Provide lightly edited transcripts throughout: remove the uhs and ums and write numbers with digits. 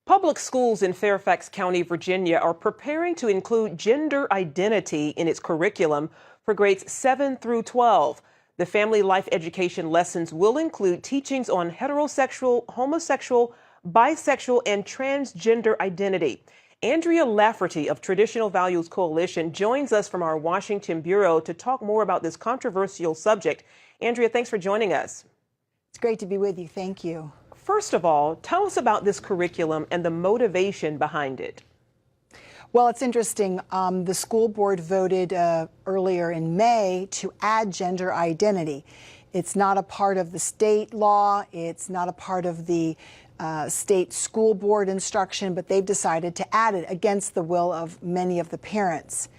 Public schools in Fairfax County, Virginia are preparing to include gender identity in its curriculum for grades 7 through 12. The family life education lessons will include teachings on heterosexual, homosexual, bisexual, and transgender identity. Andrea Lafferty of Traditional Values Coalition joins us from our Washington bureau to talk more about this controversial subject. Andrea, thanks for joining us. It's great to be with you. Thank you. First of all, tell us about this curriculum and the motivation behind it. Well, it's interesting. The school board voted earlier in May to add gender identity. It's not a part of the state law. It's not a part of the state school board instruction, but they've decided to add it against the will of many of the parents.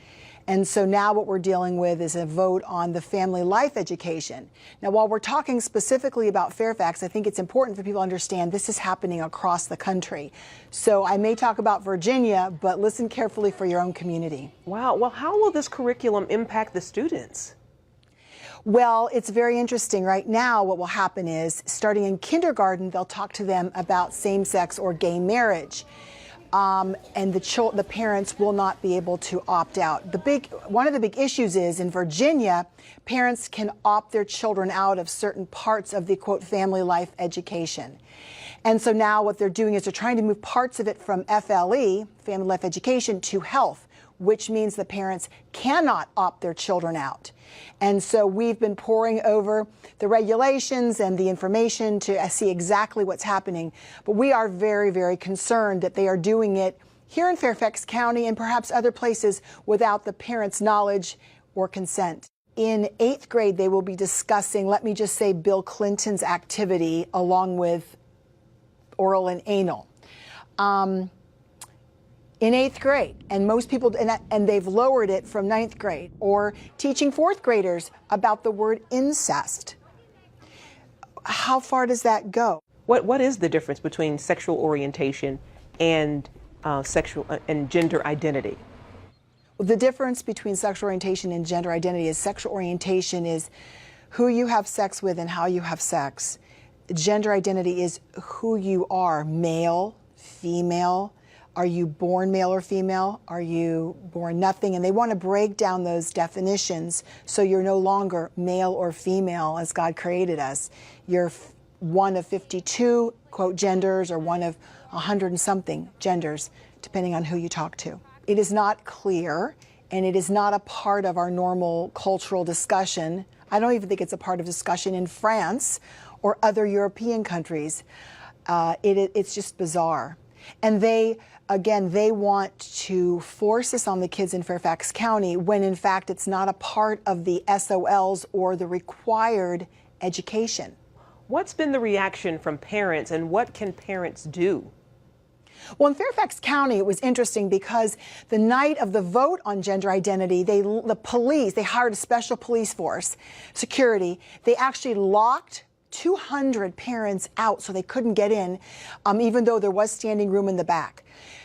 And so now what we're dealing with is a vote on the family life education. Now, while we're talking specifically about Fairfax, I think it's important for people to understand this is happening across the country. So I may talk about Virginia, but listen carefully for your own community. Wow. Well, how will this curriculum impact the students? Well, it's very interesting. Right now, what will happen is, starting in kindergarten, they'll talk to them about same-sex or gay marriage. And the parents will not be able to opt out. One of the big issues is in Virginia, parents can opt their children out of certain parts of the, quote, family life education. And so now what they're doing is they're trying to move parts of it from FLE, family life education, to health, which means the parents cannot opt their children out. And so we've been poring over the regulations and the information to see exactly what's happening. But we are very, very concerned that they are doing it here in Fairfax County and perhaps other places without the parents' knowledge or consent. In 8th grade, they will be discussing, let me just say, Bill Clinton's activity along with oral and anal. In 8th grade, and most people, and they've lowered it from 9th grade, or teaching 4th graders about the word incest. How far does that go? What is the difference between sexual orientation and gender identity? Well, the difference between sexual orientation and gender identity is sexual orientation is who you have sex with and how you have sex. Gender identity is who you are, male, female. Are you born male or female? Are you born nothing? And they want to break down those definitions so you're no longer male or female as God created us. You're one of 52, quote, genders, or one of 100 and something genders, depending on who you talk to. It is not clear, and it is not a part of our normal cultural discussion. I don't even think it's a part of discussion in France or other European countries. It's just bizarre. And they want to force this on the kids in Fairfax County when, in fact, it's not a part of the SOLs or the required education. What's been the reaction from parents, and what can parents do? Well, in Fairfax County, it was interesting because the night of the vote on gender identity, the police, they hired a special police force, security. They actually locked 200 parents out so they couldn't get in, even though there was standing room in the back.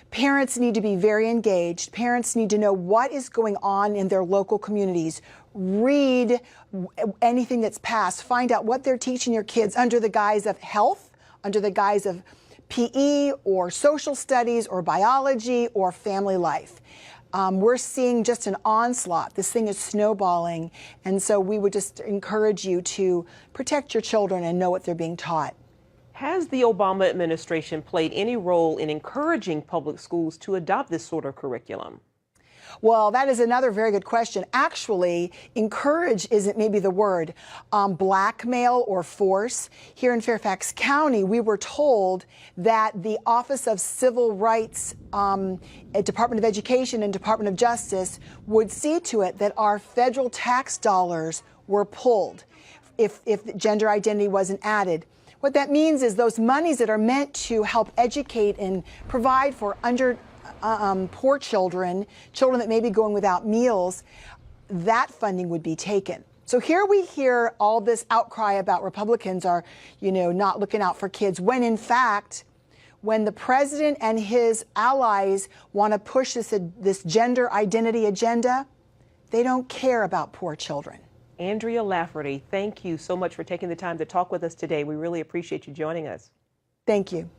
Parents need to be very engaged. Parents need to know what is going on in their local communities. Read anything that's passed. Find out what they're teaching your kids under the guise of health, under the guise of PE or social studies or biology or family life. We're seeing just an onslaught. This thing is snowballing. And so we would just encourage you to protect your children and know what they're being taught. Has the Obama administration played any role in encouraging public schools to adopt this sort of curriculum? Well, that is another very good question. Actually, encourage isn't maybe the word. Blackmail or force. Here in Fairfax County, we were told that the Office of Civil Rights, Department of Education and Department of Justice would see to it that our federal tax dollars were pulled if gender identity wasn't added. What that means is those monies that are meant to help educate and provide for poor children that may be going without meals, that funding would be taken. So here we hear all this outcry about Republicans are, not looking out for kids, when in fact, when the president and his allies want to push this gender identity agenda, they don't care about poor children. Andrea Lafferty, thank you so much for taking the time to talk with us today. We really appreciate you joining us. Thank you.